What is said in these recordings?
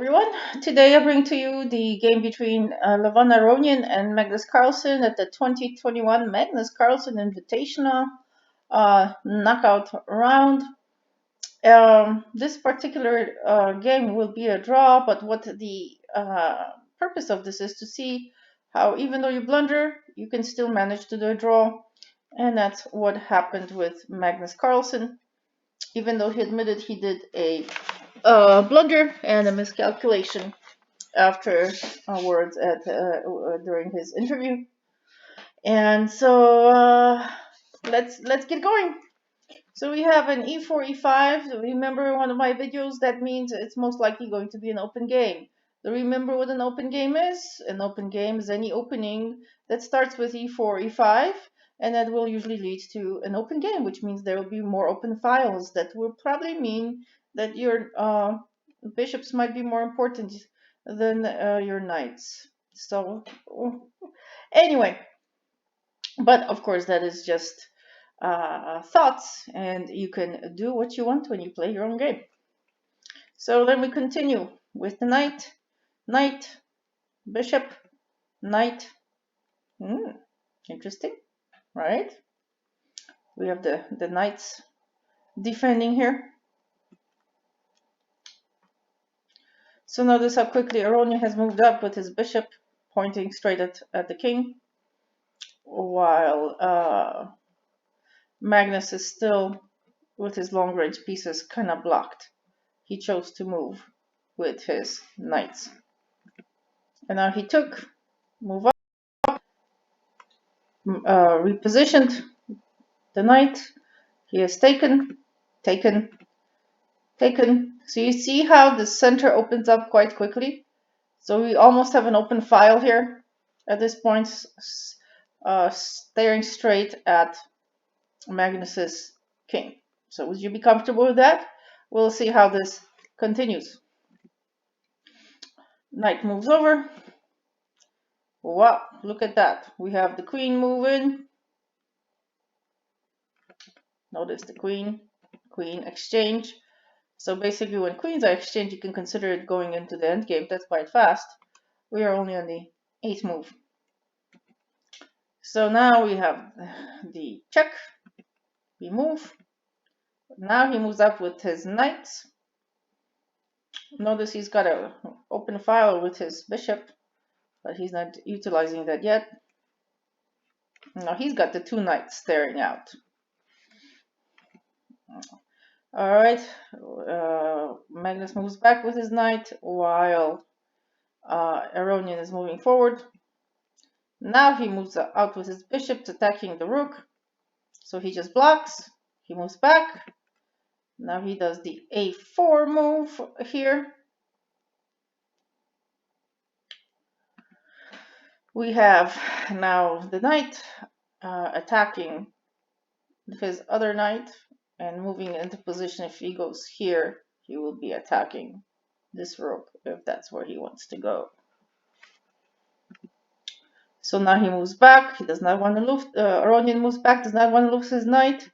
everyone. Today I bring to you the game between Aronian and Magnus Carlsen at the 2021 Magnus Carlsen Invitational knockout round. This particular game will be a draw, but what the purpose of this is to see how even though you blunder, you can still manage to do a draw. And that's what happened with Magnus Carlsen. Even though he admitted he did a blunder and a miscalculation afterwards during his interview. And so let's get going. So we have an e4, e5. Remember one of my videos, that means it's most likely going to be an open game. Remember what an open game is? An open game is any opening that starts with e4, e5, and that will usually lead to an open game, which means there will be more open files. That will probably mean that your bishops might be more important than your knights. So anyway, but of course that is just thoughts, and you can do what you want when you play your own game. So then we continue with the knight, knight, bishop, knight. Interesting, right? We have the knights defending here. So notice how quickly Aronian has moved up with his bishop pointing straight at the king, while Magnus is still with his long range pieces kind of blocked. He chose to move with his knights. And now he took, move up, repositioned the knight. He has taken. So you see how the center opens up quite quickly. So we almost have an open file here at this point, staring straight at Magnus's king. So would you be comfortable with that? We'll see how this continues. Knight moves over. Wow, look at that. We have the queen moving. Notice the queen exchange. So basically when queens are exchanged, you can consider it going into the endgame. That's quite fast. We are only on the 8th move. So now we have the check. We move. Now he moves up with his knights. Notice he's got an open file with his bishop, but he's not utilizing that yet. Now he's got the 2 knights staring out. Alright, Magnus moves back with his knight while Aronian is moving forward. Now he moves out with his bishop, attacking the rook. So he just blocks, he moves back. Now he does the a4 move here. We have now the knight attacking his other knight and moving into position. If he goes here, he will be attacking this rook if that's where he wants to go. So now he moves back. He does not want to lose. Aronian moves back, does not want to lose his knight.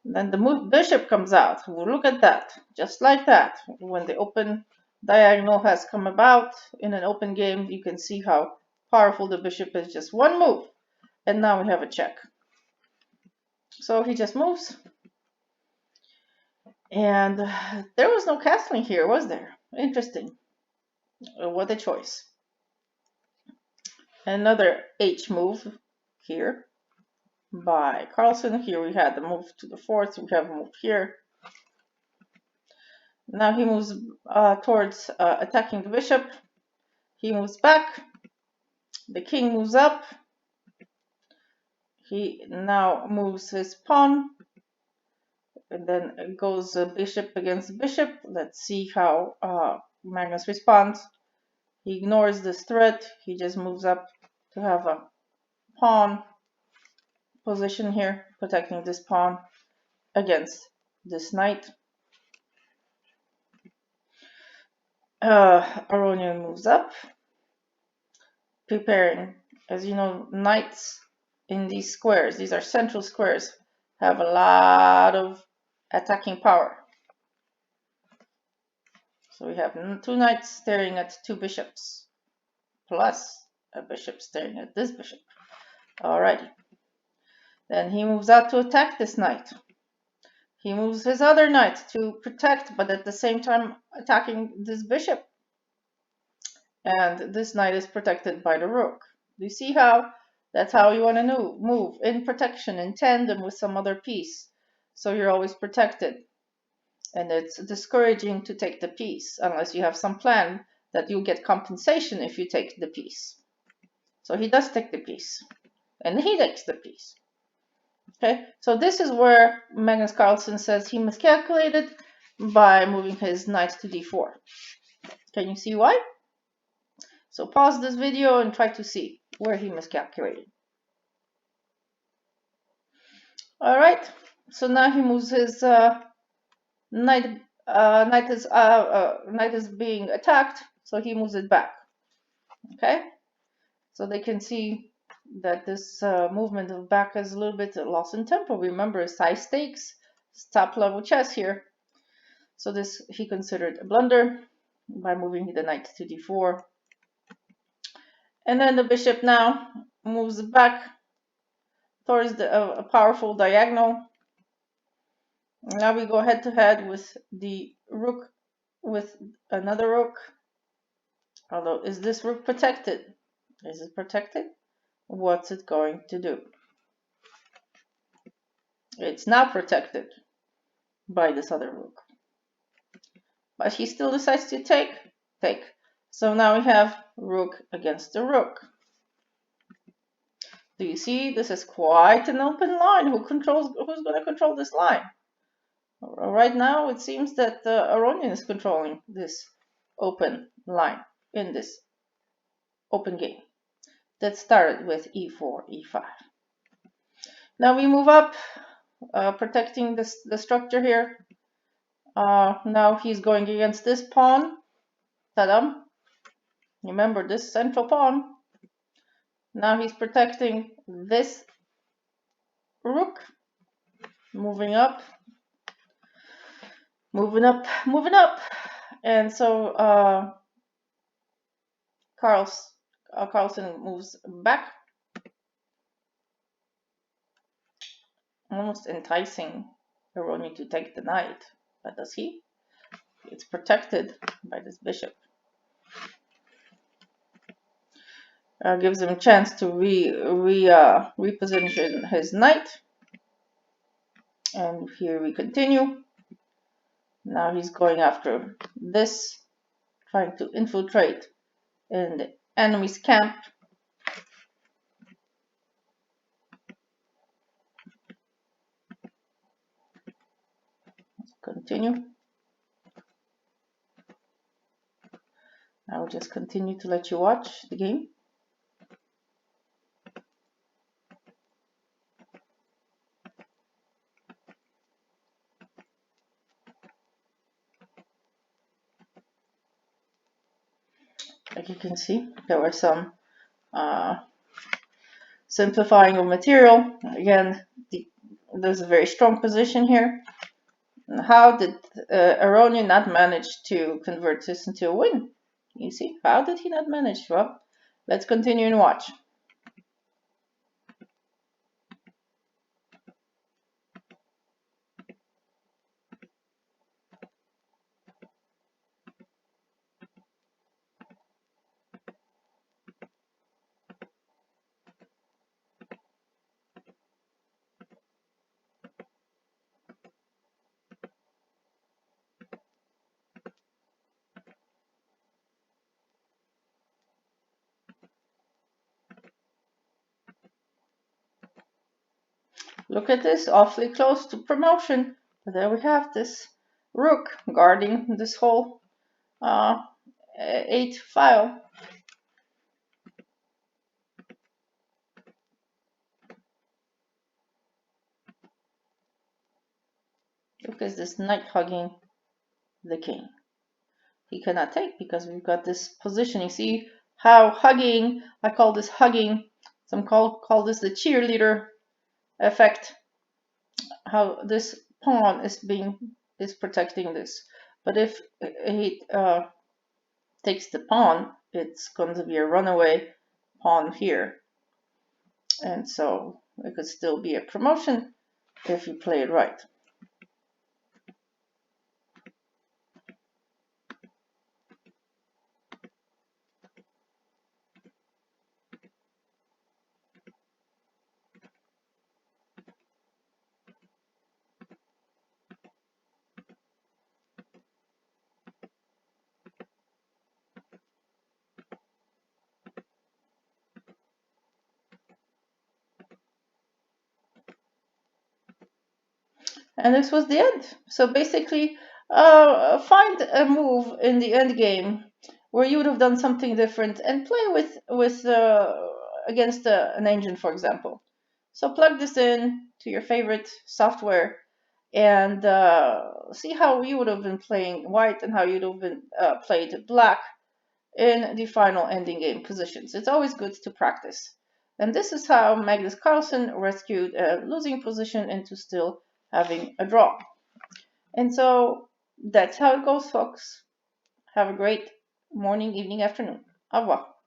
Then the bishop comes out. Look at that, just like that. When the open diagonal has come about in an open game, you can see how powerful the bishop is. Just one move, and now we have a check. So he just moves. And there was no castling here, was there? Interesting. What a choice. Another H move here by Carlsen. Here we had the move to the 4th. We have a move here. Now he moves towards attacking the bishop. He moves back. The king moves up. He now moves his pawn. And then it goes bishop against bishop. Let's see how Magnus responds. He ignores this threat. He just moves up to have a pawn position here, protecting this pawn against this knight. Aronian moves up, preparing. As you know, knights in these squares, these are central squares, have a lot of attacking power. So we have two knights staring at two bishops, plus a bishop staring at this bishop. Alrighty. Then he moves out to attack this knight. He moves his other knight to protect, but at the same time attacking this bishop. And this knight is protected by the rook. Do you see how? That's how you want to move, in protection, in tandem with some other piece. So you're always protected. And it's discouraging to take the piece, unless you have some plan that you'll get compensation if you take the piece. So he does take the piece. And he takes the piece. Okay, so this is where Magnus Carlsen says he miscalculated by moving his knight to d4. Can you see why? So pause this video and try to see where he miscalculated. Alright, so now he moves his knight. Knight is being attacked, so he moves it back. Okay, so they can see that this movement of back is a little bit lost in tempo. Remember, it's high stakes, it's top level chess here. So this he considered a blunder by moving the knight to d4. And then the bishop now moves back towards a powerful diagonal. Now we go head to head with the rook, with another rook. Although, is this rook protected? Is it protected? What's it going to do? It's now protected by this other rook. But he still decides to take. So now we have rook against the rook. Do you see? This is quite an open line. Who's going to control this line? Right now, it seems that Aronian is controlling this open line in this open game that started with e4, e5. Now we move up, protecting the structure here. Now he's going against this pawn. Tadam! Remember this central pawn. Now he's protecting this rook. Moving up. Moving up. And so Carlsen moves back. Almost enticing Aronian to take the knight. But does he? It's protected by this bishop. Gives him a chance to reposition his knight. And here we continue. Now he's going after this, trying to infiltrate in the enemy's camp. Let's continue. I will just continue to let you watch the game. Like you can see, there were some simplifying of material. Again, there's a very strong position here. How did Aronian not manage to convert this into a win? You see, how did he not manage? Well, let's continue and watch. Look at this, awfully close to promotion. But there we have this rook guarding this whole 8 file. Look at this knight hugging the king. He cannot take because we've got this position. You see how hugging, I call this hugging, some call this the cheerleader effect. How this pawn is protecting this. But if he takes the pawn, it's going to be a runaway pawn here. And so it could still be a promotion if you play it right. And this was the end. So basically, find a move in the end game where you would have done something different and play with against an engine, for example. So plug this in to your favorite software and see how you would have been playing white and how you'd have been played black in the final ending game positions. It's always good to practice. And this is how Magnus Carlsen rescued a losing position into still having a draw. And so that's how it goes, folks. Have a great morning, evening, afternoon. Au revoir.